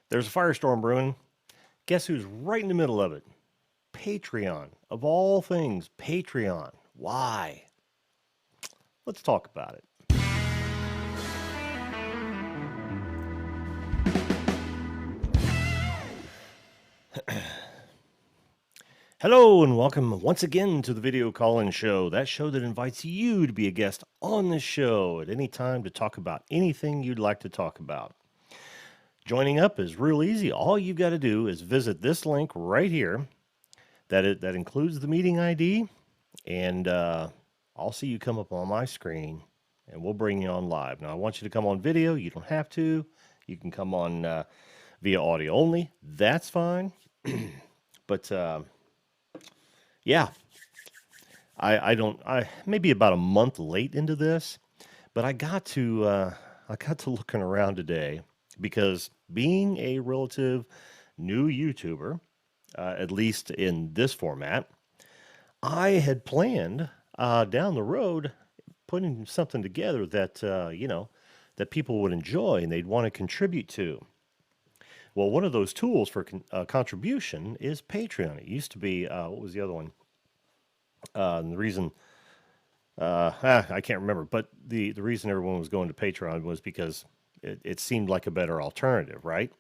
There's a firestorm brewing. Guess who's right in the middle of it? Patreon. Of all things, Patreon. Why? Let's talk about it. Hello and welcome once again to the Video Call-In Show, that show that invites you to be a guest on this show at any time to talk about anything you'd like to talk about. Joining up is real easy. All you've got to do is visit this link right here that includes the meeting ID, and I'll see you come up on my screen, and we'll bring you on live. Now, I want you to come on video. You don't have to. You can come on via audio only. That's fine. But yeah, I maybe about a month late into this, but I got to looking around today because being a relative new YouTuber, at least in this format, I had planned down the road putting something together that that people would enjoy and they'd want to contribute to. Well, one of those tools for contribution is Patreon. It used to be what was the other one? And the reason I can't remember, but the reason everyone was going to Patreon was because it seemed like a better alternative, right?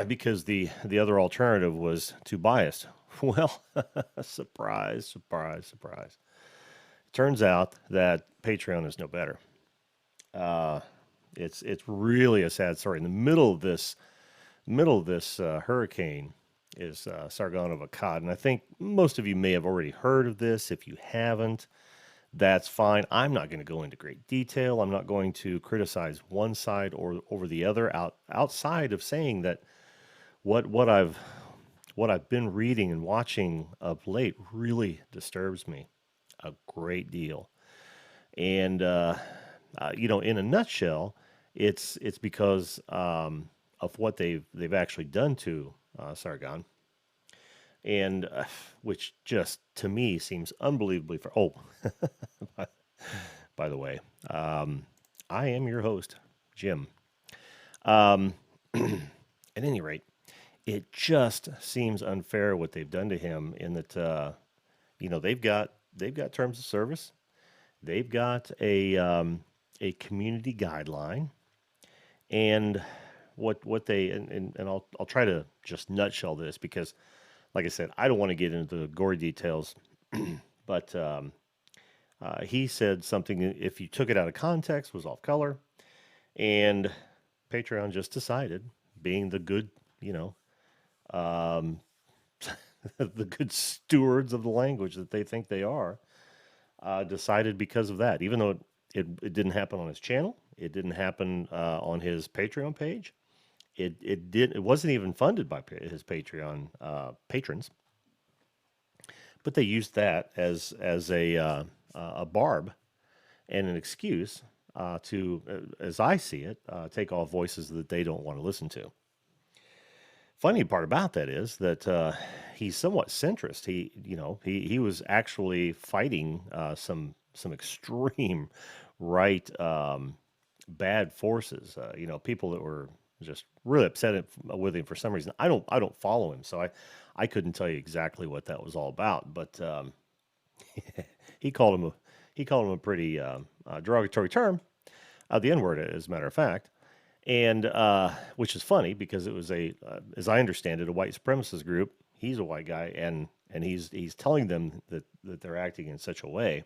Because the other alternative was too biased. Well, surprise, surprise, surprise. It turns out that Patreon is no better. It's really a sad story. In the middle of this hurricane is Sargon of Akkad, and I think most of you may have already heard of this. If you haven't, that's fine. I'm not going to go into great detail. I'm not going to criticize one side or over the other outside of saying that what I've been reading and watching of late really disturbs me a great deal. And in a nutshell, it's because of what they've actually done to Sargon, and which just to me seems unbelievably. By, by the way, I am your host, Jim. Um, at any rate, it just seems unfair what they've done to him. In that, they've got terms of service, they've got a community guideline, and what they and I'll try to just nutshell this because, like I said, I don't want to get into the gory details, but he said something if you took it out of context was off color, and Patreon just decided, being the good, um, the good stewards of the language that they think they are, decided because of that, even though it didn't happen on his channel, it didn't happen on his Patreon page. It wasn't even funded by his Patreon patrons, but they used that as a barb and an excuse to, as I see it, take off voices that they don't want to listen to. Funny part about that is that he's somewhat centrist. He was actually fighting some extreme right bad forces. People that were just really upset with him for some reason. I don't follow him, so I couldn't tell you exactly what that was all about. But he called him a pretty derogatory term, the N word, as a matter of fact, and which is funny because it was as I understand it, a white supremacist group. He's a white guy, and he's telling them that they're acting in such a way,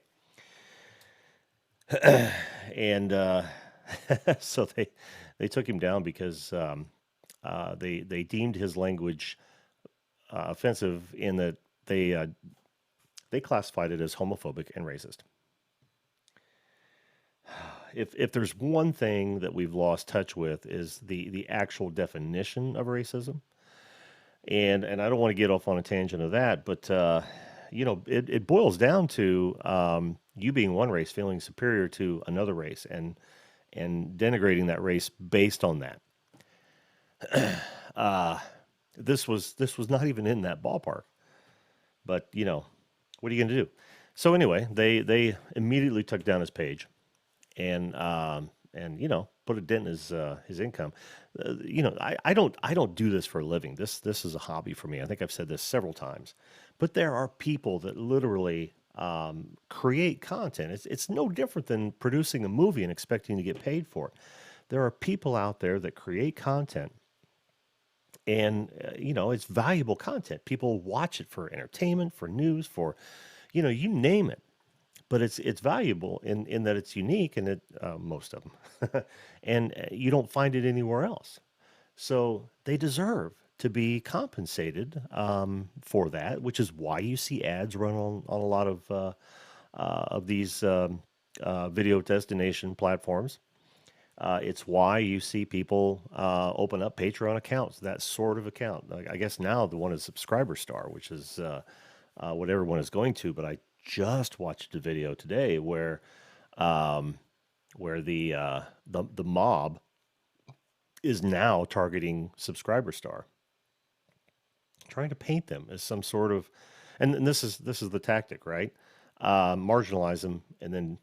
and so they took him down because they deemed his language offensive in that they classified it as homophobic and racist. If there's one thing that we've lost touch with is the actual definition of racism, and I don't want to get off on a tangent of that, but it boils down to you being one race feeling superior to another race and denigrating that race based on that. This was not even in that ballpark, but what are you going to do? So anyway, they immediately took down his page, and put a dent in his income. I don't do this for a living. This is a hobby for me. I think I've said this several times, but there are people that literally create content. It's no different than producing a movie and expecting to get paid for it. There are people out there that create content, and it's valuable content. People watch it for entertainment, for news, for you name it. But it's valuable in that it's unique, and it most of them, and you don't find it anywhere else. So they deserve to be compensated for that, which is why you see ads run on a lot of these video destination platforms. It's why you see people open up Patreon accounts, that sort of account. Like, I guess now the one is Subscriber Star, which is what everyone is going to. But I just watched a video today um, where the mob is now targeting Subscriber Star, trying to paint them as some sort of, and this is the tactic, right? Marginalize them, and then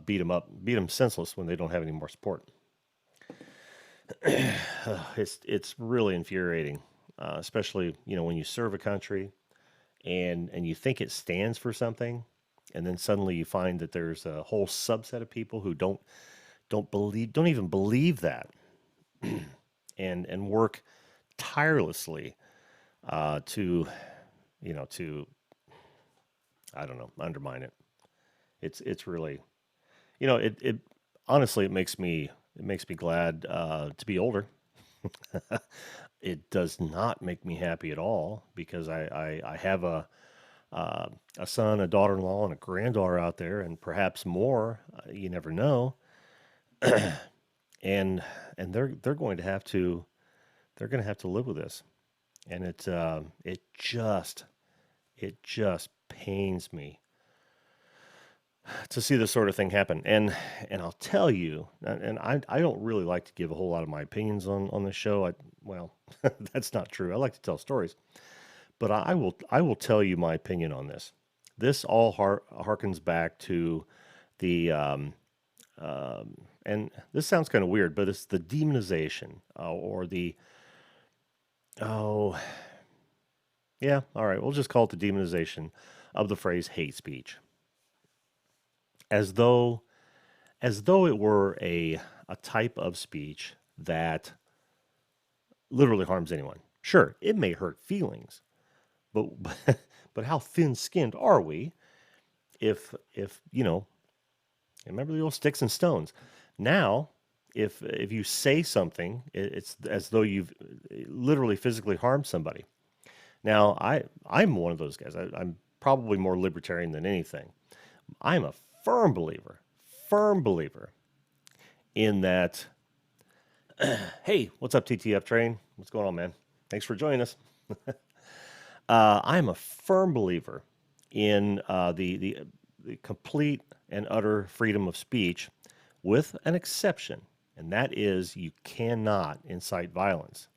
beat them up, beat them senseless when they don't have any more support. It's really infuriating, especially when you serve a country and you think it stands for something, and then suddenly you find that there's a whole subset of people who don't even believe that, and work tirelessly to I don't know, undermine it. It's really, it honestly, it makes me glad to be older. It does not make me happy at all, because I have a son, a daughter-in-law, and a granddaughter out there, and perhaps more. You never know, and they're going to have to live with this, and it just pains me to see this sort of thing happen. And I'll tell you, and I don't really like to give a whole lot of my opinions on this show. Well, that's not true. I like to tell stories, but I will tell you my opinion on this. This all harkens back to the and this sounds kind of weird, but it's the demonization, or the, oh yeah, all right, we'll just call it the demonization of the phrase hate speech, as though it were a type of speech that literally harms anyone. Sure, it may hurt feelings, but but how thin-skinned are we if remember the old sticks and stones. Now, if you say something, it's as though you've literally physically harmed somebody. Now, I'm one of those guys. I'm probably more libertarian than anything. I'm a firm believer in that. Hey, what's up, TTF train? What's going on, man? Thanks for joining us. I'm a firm believer in the complete and utter freedom of speech, with an exception, and that is you cannot incite violence,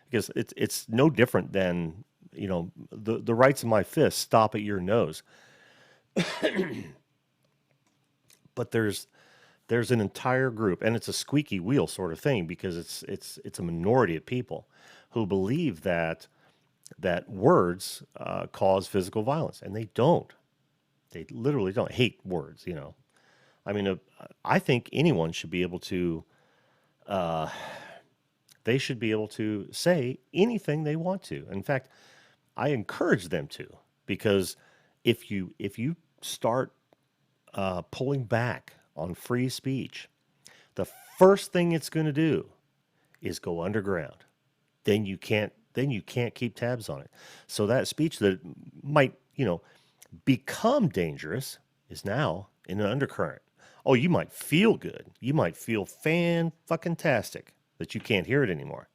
because it's no different than the rights of my fist stop at your nose. But there's an entire group, and it's a squeaky wheel sort of thing, because it's a minority of people who believe that words cause physical violence, and they don't. They literally don't. Hate words. I mean, I think anyone should be able to. They should be able to say anything they want to. In fact, I encourage them to, because if you start pulling back on free speech, the first thing it's going to do is go underground. Then you can't keep tabs on it. So that speech that might become dangerous is now in an undercurrent. Oh, you might feel good. You might feel fan-fucking-tastic that you can't hear it anymore.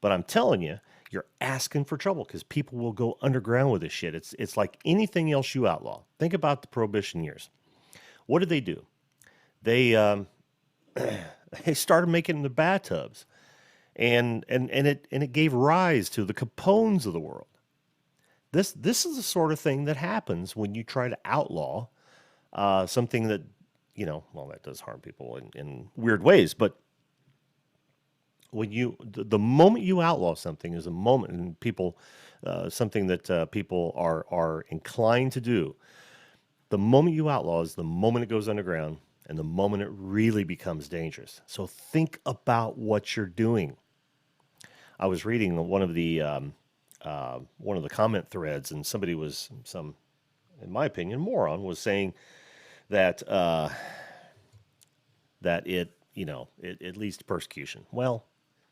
But I'm telling you, you're asking for trouble, because people will go underground with this shit. It's like anything else you outlaw. Think about the Prohibition years. What did they do? They they started making the bathtubs, and it gave rise to the Capones of the world. This is the sort of thing that happens when you try to outlaw something that well, that does harm people in weird ways, but when the moment you outlaw something is a moment, and people, something that people are inclined to do. The moment you outlaw is the moment it goes underground and the moment it really becomes dangerous. So think about what you're doing. I was reading one of the comment threads, and somebody was in my opinion, moron was saying that that it leads to persecution. Well,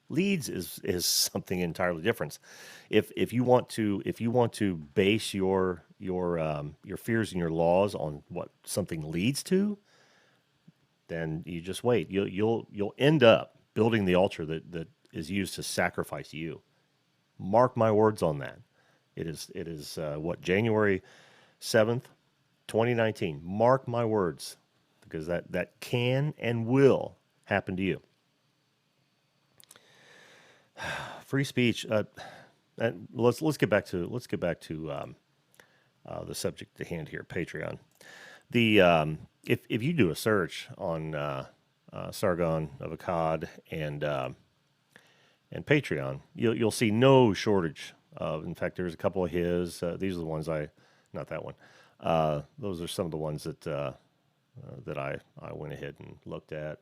leads is something entirely different. If you want to base your fears and your laws on what something leads to, then you just wait. You'll end up building the altar that is used to sacrifice you. Mark my words on that. It is what, January 7th, 2019. Mark my words, because that can and will happen to you. Free speech. And let's get back to the subject at hand here. Patreon. If you do a search on Sargon of Akkad and Patreon, you'll see no shortage of. In fact, there's a couple of his. These are the ones not that one. Those are some of the ones that I went ahead and looked at.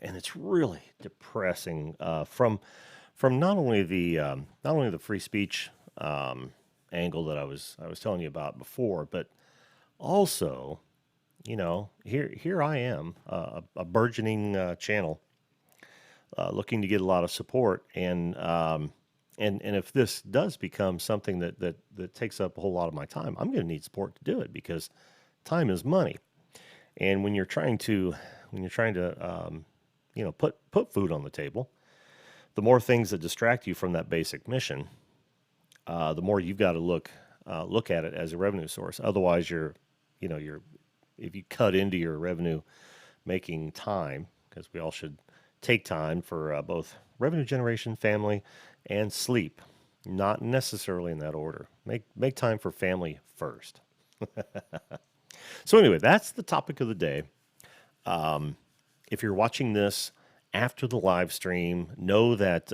And it's really depressing from not only the free speech angle that I was telling you about before, but also, here I am, a burgeoning channel, looking to get a lot of support, and if this does become something that takes up a whole lot of my time, I'm going to need support to do it, because time is money. And when you're trying to put food on the table, the more things that distract you from that basic mission, the more you've got to look at it as a revenue source. Otherwise, if you cut into your revenue making time, because we all should take time for both revenue generation, family, and sleep, not necessarily in that order. Make time for family first. So anyway, that's the topic of the day. If you're watching this after the live stream, know that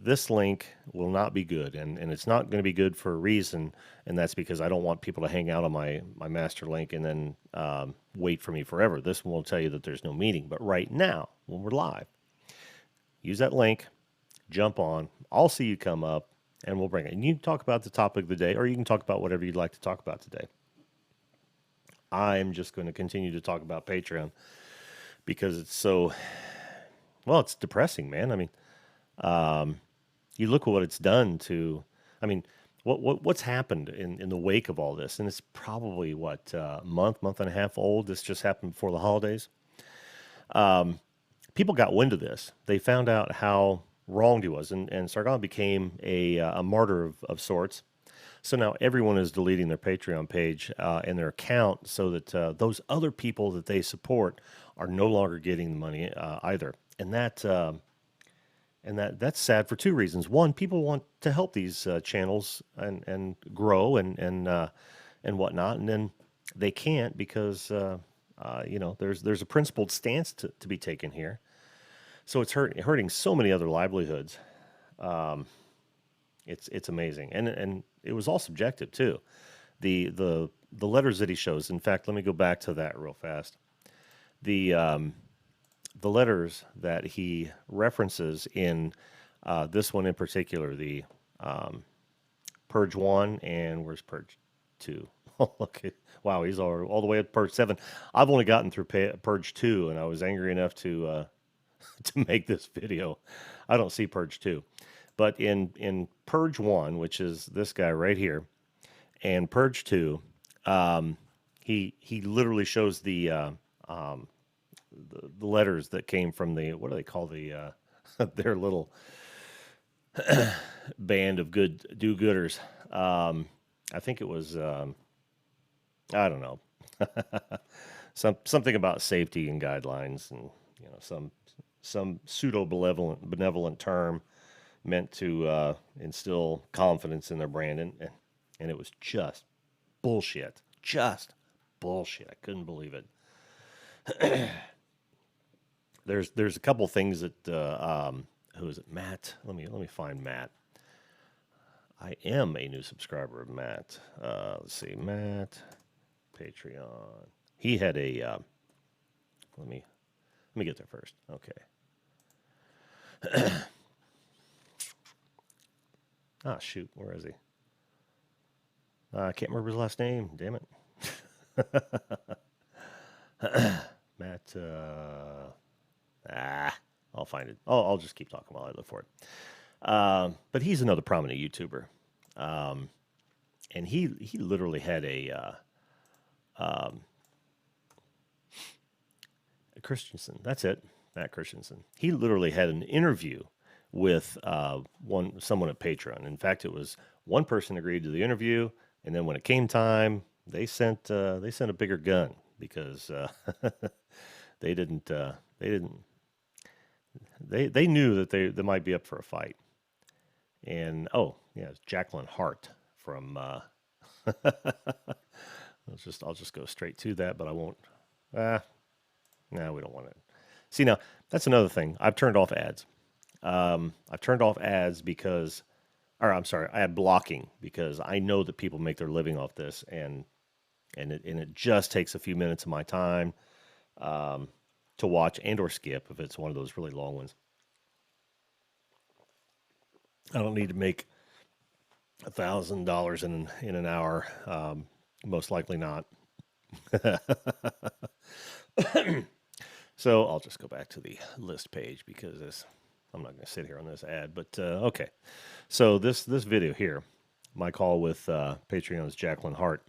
this link will not be good, and it's not going to be good for a reason, and that's because I don't want people to hang out on my master link and then wait for me forever. This one will tell you that there's no meeting, but right now, when we're live, use that link, jump on, I'll see you come up, and we'll bring it. And you can talk about the topic of the day, or you can talk about whatever you'd like to talk about today. I'm just going to continue to talk about Patreon because it's it's depressing, man. I mean, you look at what it's done to, what's happened in the wake of all this, and it's probably month and a half old. This just happened before the holidays. People got wind of this. They found out how wronged he was, and Sargon became a martyr of sorts. So now everyone is deleting their Patreon page and their account, so that those other people that they support are no longer getting the money either. And that's sad for two reasons. One, people want to help these channels and grow and whatnot, and then they can't because there's a principled stance to be taken here. So it's hurting so many other livelihoods. It's amazing, and it was all subjective too. The letters that he shows. In fact, let me go back to that real fast. The letters that he references in this one in particular, the Purge 1, and where's Purge 2? Okay, wow, he's all the way up to Purge 7. I've only gotten through Purge 2, and I was angry enough to make this video. I don't see Purge 2. But in Purge 1, which is this guy right here, and Purge 2, he literally shows the letters that came from what do they call their little band of good do-gooders. I think it was I don't know, something about safety and guidelines, and some pseudo benevolent term meant to instill confidence in their brand, and it was just bullshit. just bullshit. I couldn't believe it. There's a couple things that who is it? Matt. Let me find Matt. I am a new subscriber of Matt. Let's see, Matt, Patreon. He had a. Let me get there first. Okay. Ah, shoot, where is he? I can't remember his last name. Damn it. Matt. I'll find it. I'll just keep talking while I look for it. But he's another prominent YouTuber, and he literally had a Christensen. That's it, Matt Christensen. He literally had an interview with someone at Patreon. In fact, it was one person agreed to the interview, and then when it came time, they sent a bigger gun because they didn't they knew that they might be up for a fight. And it's Jacqueline Hart from. I'll just go straight to that, but I won't. No, we don't want it. See, now that's another thing. I've turned off ads. I've turned off ads because, or I'm sorry, I had blocking because I know that people make their living off this, and it just takes a few minutes of my time to watch and or skip if it's one of those really long ones. I don't need to make $1,000 in an hour. Most likely not. So I'll just go back to the list page because I'm not going to sit here on this ad. But okay, so this video here, my call with Patreon's Jacqueline Hart,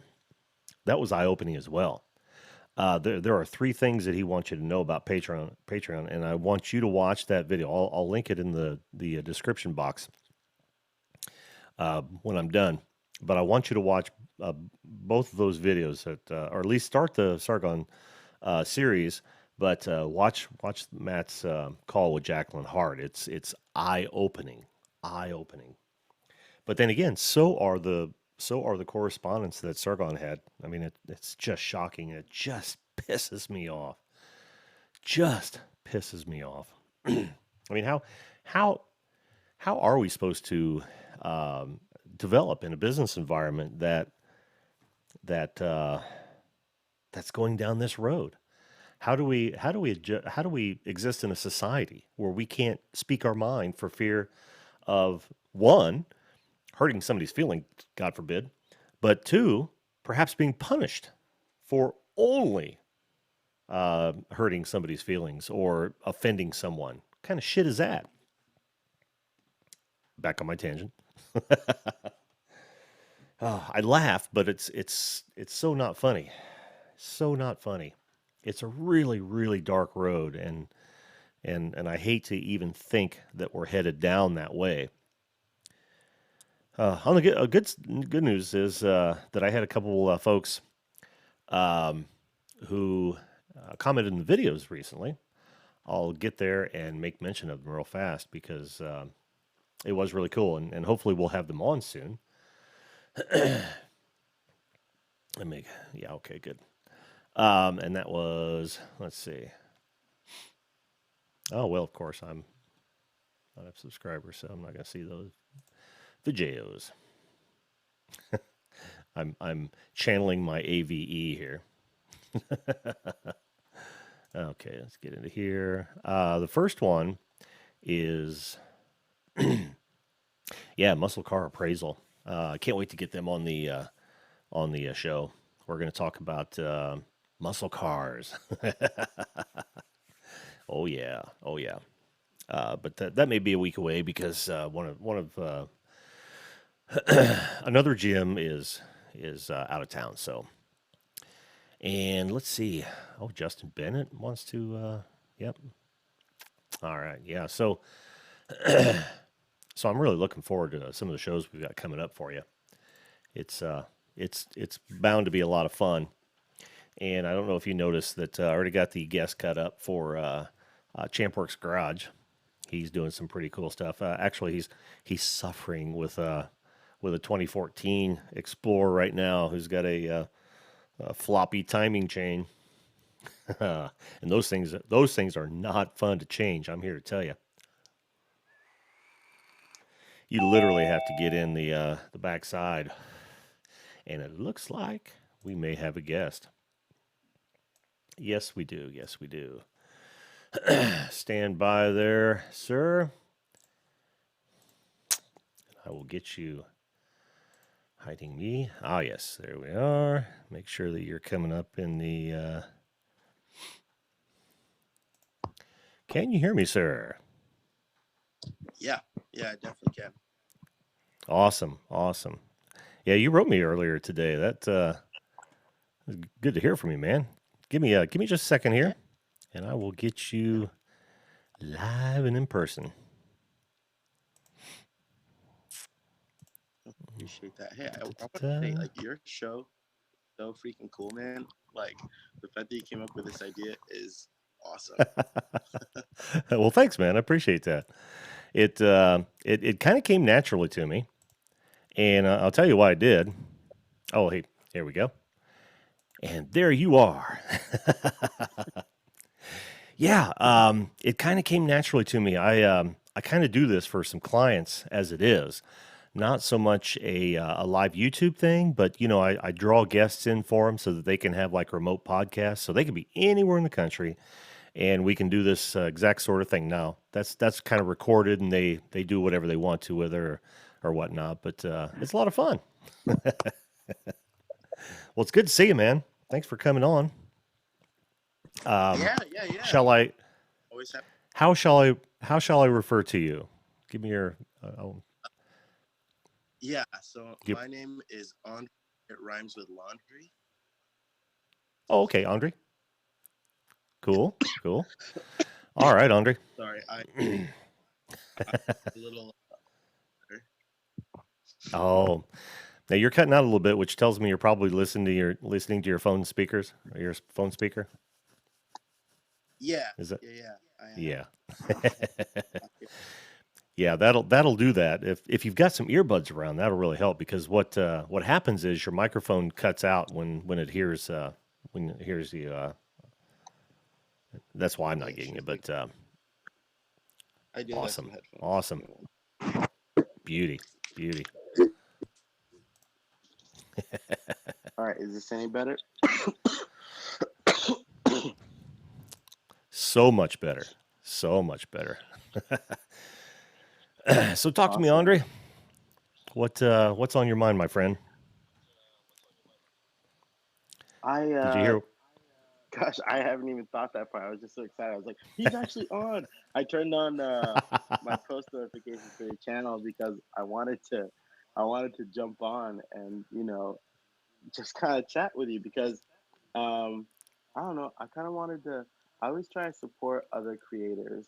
that was eye-opening as well. There are 3 things that he wants you to know about Patreon, and I want you to watch that video. I'll link it in the description box when I'm done. But I want you to watch both of those videos, or at least start the Sargon series. But watch Matt's call with Jacqueline Hart. It's eye-opening. But then again, so are the correspondence that Sargon had. I mean, it's just shocking. It just pisses me off. I mean, how are we supposed to develop in a business environment that's going down this road? How do we exist in a society where we can't speak our mind for fear of, one, hurting somebody's feelings, God forbid, but 2, perhaps being punished for only hurting somebody's feelings or offending someone? What kind of shit is that? Back on my tangent. I laugh, but it's so not funny. So not funny. It's a really, really dark road, and I hate to even think that we're headed down that way. On the good news is that I had a couple folks who commented in the videos recently. I'll get there and make mention of them real fast because it was really cool, and hopefully we'll have them on soon. Okay, good. And that was, let's see. Oh, well, of course, I'm not a subscriber, so I'm not going to see those videos. I'm channeling my AVE here. Okay, let's get into here. The first one is, muscle car appraisal. I can't wait to get them on the show. We're going to talk about muscle cars. Oh yeah. But that may be a week away because one of another GM is out of town. So, and let's see. Oh, Justin Bennett wants to. Yep. All right. Yeah. So, so I'm really looking forward to some of the shows we've got coming up for you. It's bound to be a lot of fun. And I don't know if you noticed that I already got the guest cut up for Champworks Garage. He's doing some pretty cool stuff. Actually, he's suffering with a 2014 Explorer right now, who's got a a floppy timing chain. And those things are not fun to change. I'm here to tell you. You literally have to get in the backside, and it looks like we may have a guest. Yes, we do. Yes, we do. Stand by there, sir. I will get you hiding me. Ah, yes, there we are. Make sure that you're coming up in the. Can you hear me, sir? Yeah, yeah, I definitely can. Awesome, awesome. Yeah, you wrote me earlier today. That was good to hear from you, man. Give me just a second Yeah, here, and I will get you live and in person. appreciate that. Hey, I want to say, Da-da-da. like, your show so freaking cool, man. Like, the fact that you came up with this idea is awesome. Well, thanks, man. I appreciate that. It kind of came naturally to me, and I'll tell you why it did. Oh, hey, here we go. And there you are. Yeah, it kind of came naturally to me. I kind of do this for some clients as it is, not so much a live YouTube thing, but I draw guests in for them so that they can have like remote podcasts, so they can be anywhere in the country, and we can do this exact sort of thing. Now that's kind of recorded, and they do whatever they want to with it or whatnot, but it's a lot of fun. Well, it's good to see you, man. Thanks for coming on. Um, Yeah, yeah, yeah. shall I? Always have. How shall I refer to you? Give me your. Yeah, so Give, my name is Andry. It rhymes with laundry. oh, okay, Andre. Cool, cool. All right, Andre. Sorry, I'm a little. Oh, now you're cutting out a little bit, which tells me you're probably listening to your phone speakers or your phone speaker. Yeah, Is that? yeah, yeah. I am. Yeah. Yeah, that'll do that. If you've got some earbuds around, that'll really help because what happens is your microphone cuts out when it hears you. That's why I'm Yeah, not getting sure it. thing. But I do have some awesome, headphones. Just awesome, give me one. beauty, beauty. All right, is this any better? So much better, so much better. So talk to me, Awesome. Andre. What's on your mind, my friend? I Did you hear? Gosh, I haven't even thought that far. I was just so excited. I was like, he's actually on. I turned on my post notifications for your channel because I wanted to jump on and just kind of chat with you because um, I don't know. I kind of wanted to. I always try to support other creators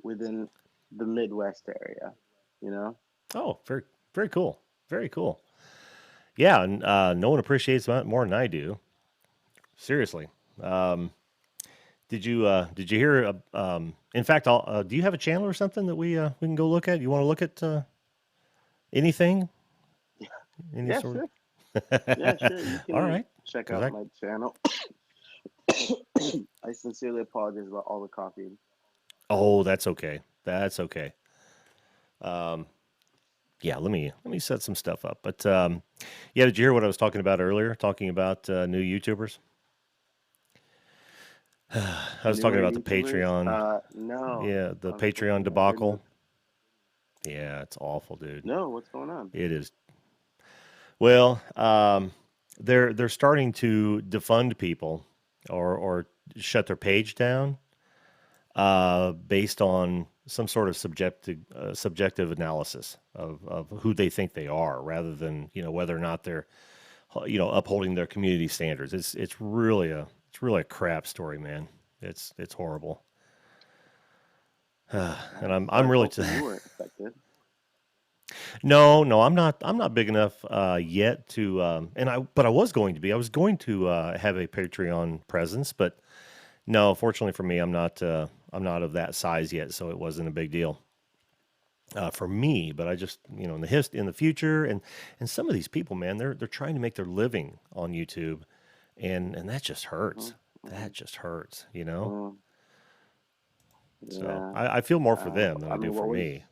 within the Midwest area. You know. Oh, very very cool, very cool. Yeah, and no one appreciates that more than I do. Seriously. Um, did you hear? In fact, do you have a channel or something that we can go look at? You want to look at anything? Any Yeah, sort sure. Yeah, of? sure. You All can right, check because out I my channel. I sincerely apologize about all the coffee. oh that's okay. That's okay. Um, yeah, let me set some stuff up. But yeah, did you hear what I was talking about earlier? Talking about new YouTubers. I was talking Newer about the YouTubers? Patreon. No. Yeah, the Patreon Unfortunately, I didn't. debacle. Yeah, it's awful, dude. No, what's going on? It is. Well, they're starting to defund people or shut their page down based on some sort of subjective analysis of who they think they are, rather than whether or not they're upholding their community standards. It's really a crap story, man. It's horrible. And I'm Nice. I'm really Hopefully you weren't affected. no, no, I'm not big enough yet to but I was going to be. I was going to have a Patreon presence, but no, fortunately for me, I'm not of that size yet, so it wasn't a big deal for me. But I just in the future, and some of these people, man, they're trying to make their living on YouTube, and that just hurts. Mhm. That Mhm. just hurts, you know. Mm, So yeah. I feel more for them than I I do mean, for me.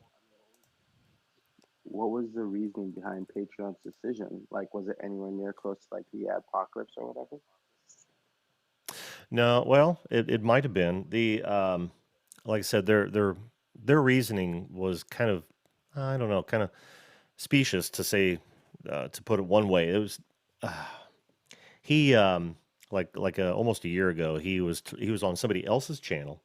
what was the reasoning behind Patreon's decision? Like, was it anywhere near close to like the apocalypse or whatever? No, well, it might have been like I said, their reasoning was kind of, I don't know, kind of specious to say, to put it one way. It was he almost a year ago he was on somebody else's channel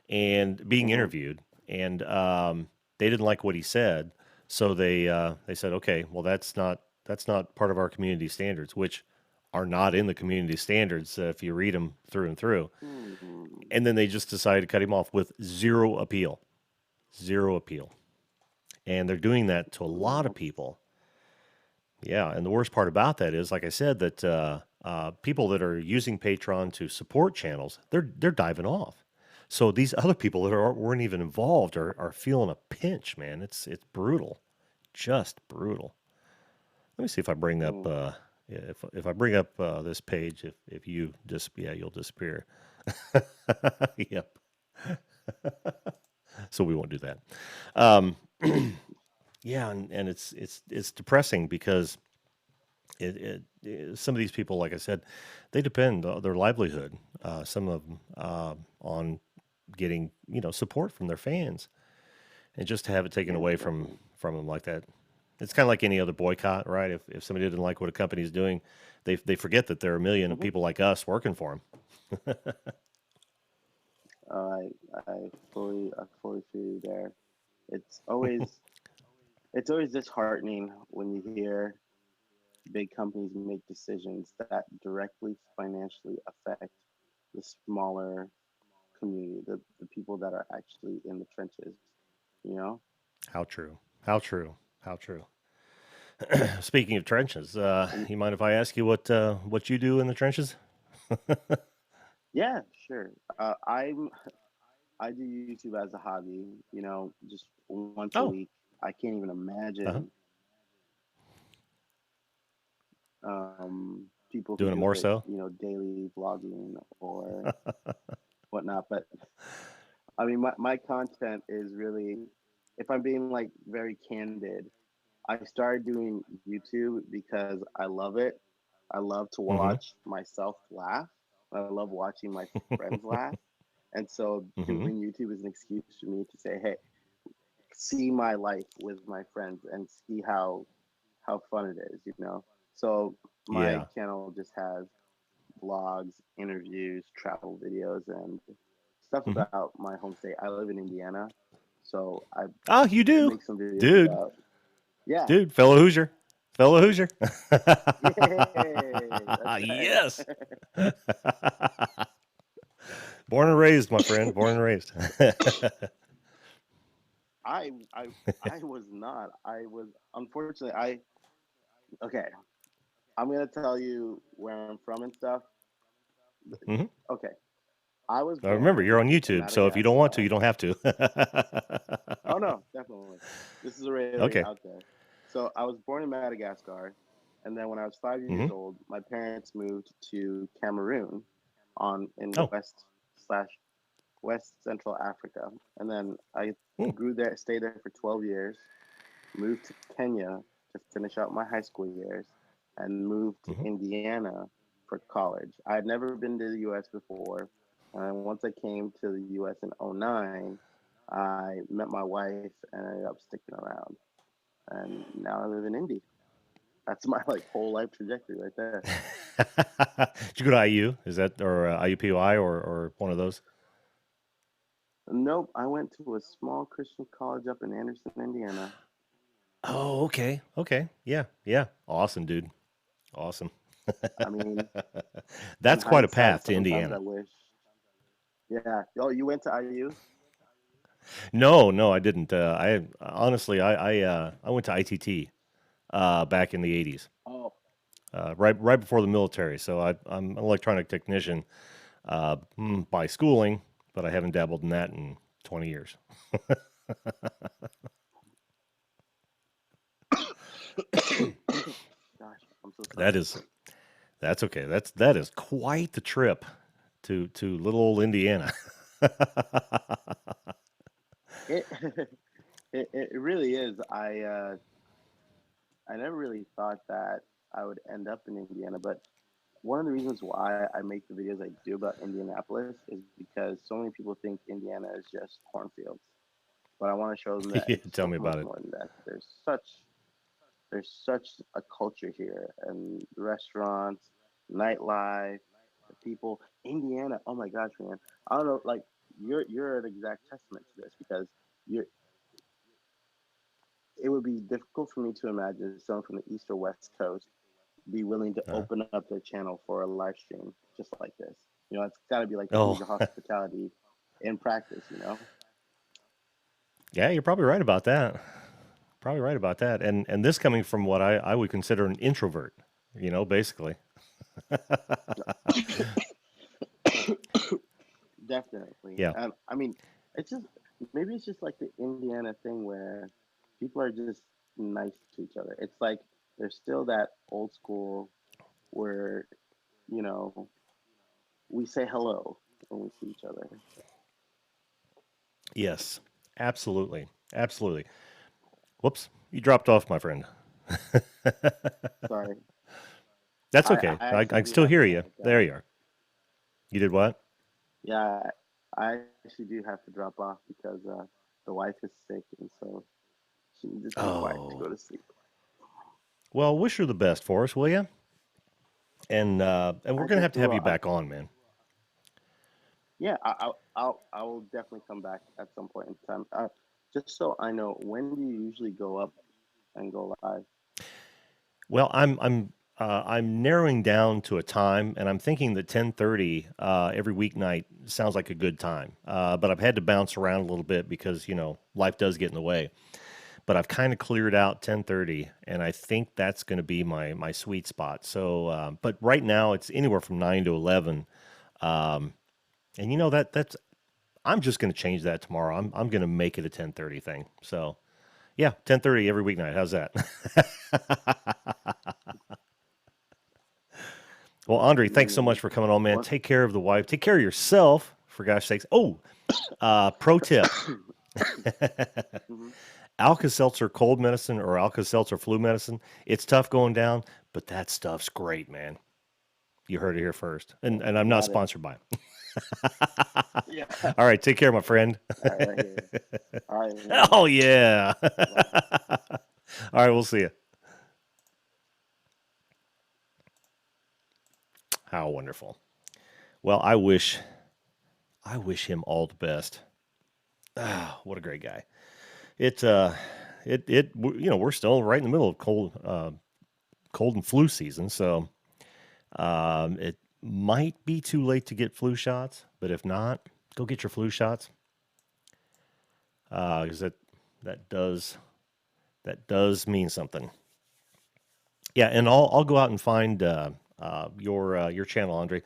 and being Mm-hmm. interviewed, and they didn't like what he said, so they said, okay, well that's not part of our community standards, which are not in the community standards if you read them through and through. Hmm. And then they just decided to cut him off with zero appeal, and they're doing that to a Mm, lot of that's people. Yeah, and the worst part about that is, like I said, that people that are using Patreon to support channels, they're diving off. So these other people that weren't even involved are feeling a pinch, man. It's brutal, just brutal. Let me see if I bring up mm. yeah, if I bring up this page, if you just yeah, you'll disappear. Yep. So we won't do that. Um, yeah, and it's depressing because some of these people, like I said, they depend their livelihood, some of them, on getting support from their fans, and just to have it taken Yeah, away definitely. from them like that, it's kind of like any other boycott, right? If somebody didn't like what a company's doing, they forget that there are a million of Hmm. people like us working for them. I fully feel you there. It's always it's always disheartening when you hear big companies make decisions that directly financially affect the smaller community, the people that are actually in the trenches, you know? How true? How true? How true? Speaking of trenches, And you mind if I ask you what you do in the trenches? yeah, sure. I do YouTube as a hobby, just once a Oh, week. I can't even uh huh. imagine people who Doing it do more it, so. daily vlogging or whatnot. But I mean, my content is really, if I'm being like very candid, I started doing YouTube because I love it. I love to Mm-hmm. watch myself laugh. I love watching my friends laugh. And so Mm-hmm. doing YouTube is an excuse for me to say, hey, see my life with my friends and see how fun it is. So my Yeah. channel just has vlogs, interviews, travel videos, and stuff Mm-hmm. about my home state. I live in Indiana, so I Oh, you do, make some videos dude, about, yeah. dude, fellow Hoosier, fellow Hoosier. Yay, that's right. Yes. Born and raised, my friend. Born and raised. I I I was not. I was, unfortunately, I okay. I'm gonna tell you where I'm from and stuff. Hmm. Okay, I was Now remember, you're born on in YouTube, so if you don't want to, you Madagascar. don't have to. Oh no, definitely. This is already Okay. out there. So I was born in Madagascar, and then when I was 5 years Hmm. old, my parents moved to Cameroon, on in Oh. West Central Africa, and then I Hmm. grew there, stayed there for 12 years, moved to Kenya to finish out my high school years, and moved to Hmm. Indiana for college. I had never been to the U.S. before, and once I came to the U.S. in '09, I met my wife and ended up sticking around, and now I live in Indy. That's my like whole life trajectory right there. Did you go to IU? Is that or IUPUI or one of those? Nope, I went to a small Christian college up in Anderson, Indiana. Oh, okay. Okay. Yeah. Yeah. Awesome, dude. Awesome. I mean, in That's quite a hindsight, path to sometimes I Indiana. wish. Yeah. Oh, you went to IU? No, no, I didn't. I honestly, I went to ITT back in the '80s, Oh, right before the military. So I'm an electronic technician by schooling, but I haven't dabbled in that in 20 years. gosh, I'm so That sorry. is That's okay. That is quite the trip to little old Indiana. It it really is. I never really thought that I would end up in Indiana, but one of the reasons why I make the videos I do about Indianapolis is because so many people think Indiana is just cornfields, but I want to show them that Yeah, it's tell so me much about it. more than that. There's such a culture here, and restaurants, nightlife, the people. Indiana, oh my gosh, man! I don't know, like you're an exact testament to this because you it would be difficult for me to imagine someone from the east or west coast be willing to Uh, open up their channel for a live stream just like this. It's got to be like the oh, Hoosier hospitality in practice. yeah, you're probably right about that. Probably right about that. And this coming from what I would consider an introvert, basically. Definitely. Yeah. I mean, it's just maybe it's just like the Indiana thing where people are just nice to each other. It's like there's still that old school where you know we say hello when we see each other. Yes. Absolutely. Absolutely. Whoops, you dropped off, my friend. Sorry, That's I okay. I actually can do still have hear to. you. There you are. You did what? Yeah, I actually do have to drop off because the wife is sick, and so she needs to be quiet to Oh. go to sleep. Well, wish her the best for us, will you? And we're I gonna definitely have will. you back on, man. Yeah, I will definitely come back at some point in time. Just so I know, when do you usually go up and go live? Well, I'm narrowing down to a time, and I'm thinking that 10:30 every weeknight sounds like a good time. But I've had to bounce around a little bit because life does get in the way. But I've kind of cleared out 10:30, and I think that's going to be my sweet spot. So, but right now it's anywhere from 9 to 11, and that's I'm just going to change that tomorrow. I'm going to make it a 10:30 thing. So yeah, 10:30 every weeknight. How's that? Well, Andre, thanks so much Mm, for coming on, man. what? Take care of the wife. Take care of yourself, for gosh sakes. Oh, pro tip. Hmm. Alka-Seltzer cold medicine or Alka-Seltzer flu medicine. It's tough going down, but that stuff's great, man. You heard it here first. And I'm not Got it. sponsored by it. Yeah. All right, take care, my friend. All right, right here. All right, man. Oh, yeah. Bye. All right, we'll see you. How wonderful. Well, I wish him all the best. Ah, what a great guy. It we're still right in the middle of cold and flu season, so it might be too late to get flu shots, but if not, go get your flu shots because that does that does mean something. Yeah, and I'll go out and find your channel, Andre,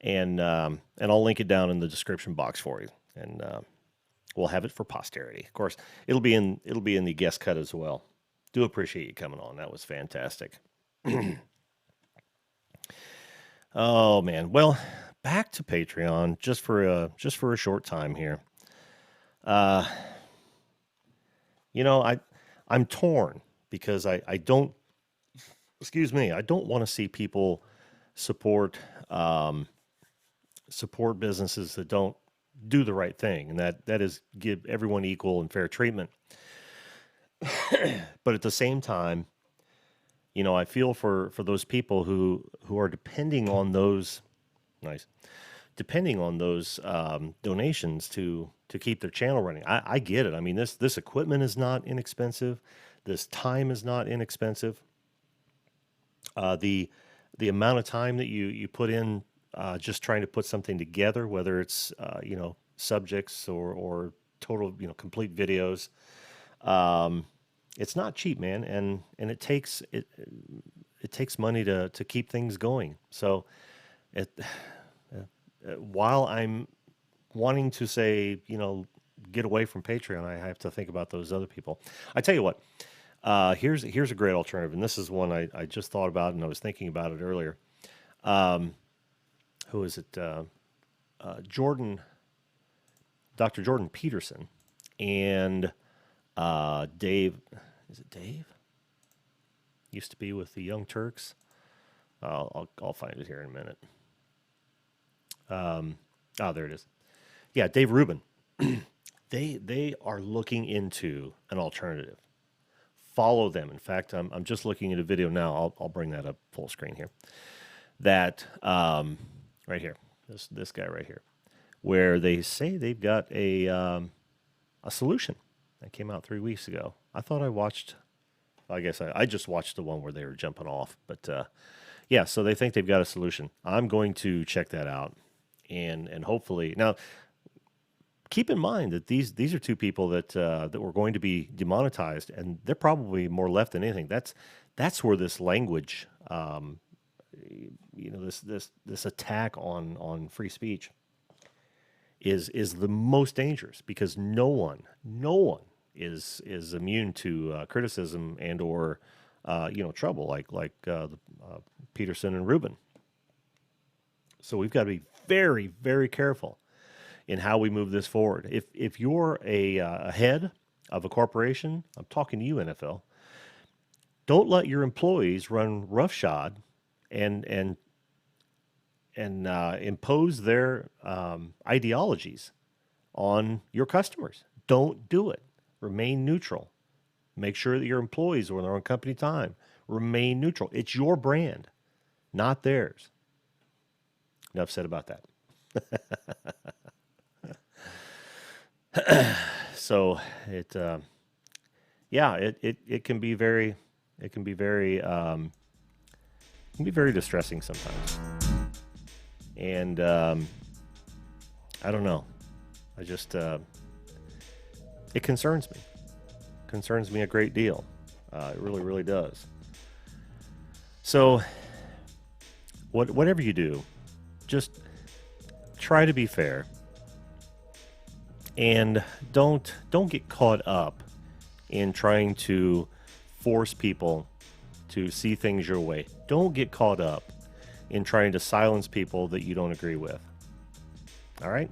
and I'll link it down in the description box for you, and we'll have it for posterity. Of course, it'll be in the guest cut as well. Do appreciate you coming on. That was fantastic. Oh man. Well, back to Patreon just for a short time here. Uh, I'm torn because I don't excuse me, I don't want to see people support um, support businesses that don't do the right thing, and that is give everyone equal and fair treatment. But at the same time, I feel for those people who are depending on those donations to keep their channel running. I get it. I mean, this equipment is not inexpensive. This time is not inexpensive. The amount of time that you put in just trying to put something together, whether it's subjects or total complete videos, um, it's not cheap, man, and it takes money to keep things going. So it while I'm wanting to say, get away from Patreon, I have to think about those other people. I tell you what, here's a great alternative, and this is one I just thought about, and I was thinking about it earlier. Who is it? Jordan, Dr. Jordan Peterson, and Dave. Is it Dave? Used to be with the Young Turks. I'll find it here in a minute. Oh, there it is. Yeah, Dave Rubin. They are looking into an alternative. Follow them. In fact, I'm just looking at a video now. I'll bring that up full screen here. That right here, this guy right here, where they say they've got a solution that came out 3 weeks ago. I thought I watched. I guess I just watched the one where they were jumping off, but yeah. So they think they've got a solution. I'm going to check that out, and hopefully now keep in mind that these are two people that were going to be demonetized, and they're probably more left than anything. That's where this language, this attack on free speech is the most dangerous, because no one is immune to criticism and or trouble like Peterson and Rubin. So we've got to be very, very careful in how we move this forward. If you're a head of a corporation, I'm talking to you, NFL. Don't let your employees run roughshod and impose their ideologies on your customers. Don't do it. Remain neutral. Make sure that your employees, when they're on company time, remain neutral. It's your brand, not theirs. Enough said about that. So it can be very distressing sometimes, and I don't know. I just it concerns me a great deal. It really, really does. So whatever you do, just try to be fair. And don't get caught up in trying to force people to see things your way. Don't get caught up in trying to silence people that you don't agree with. All right?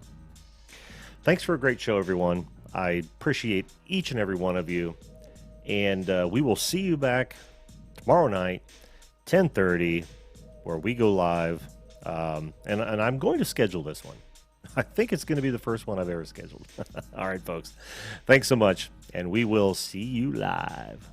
Thanks for a great show, everyone. I appreciate each and every one of you. And we will see you back tomorrow night, 10:30, where we go live. And I'm going to schedule this one. I think it's going to be the first one I've ever scheduled. All right, folks. Thanks so much, and we will see you live.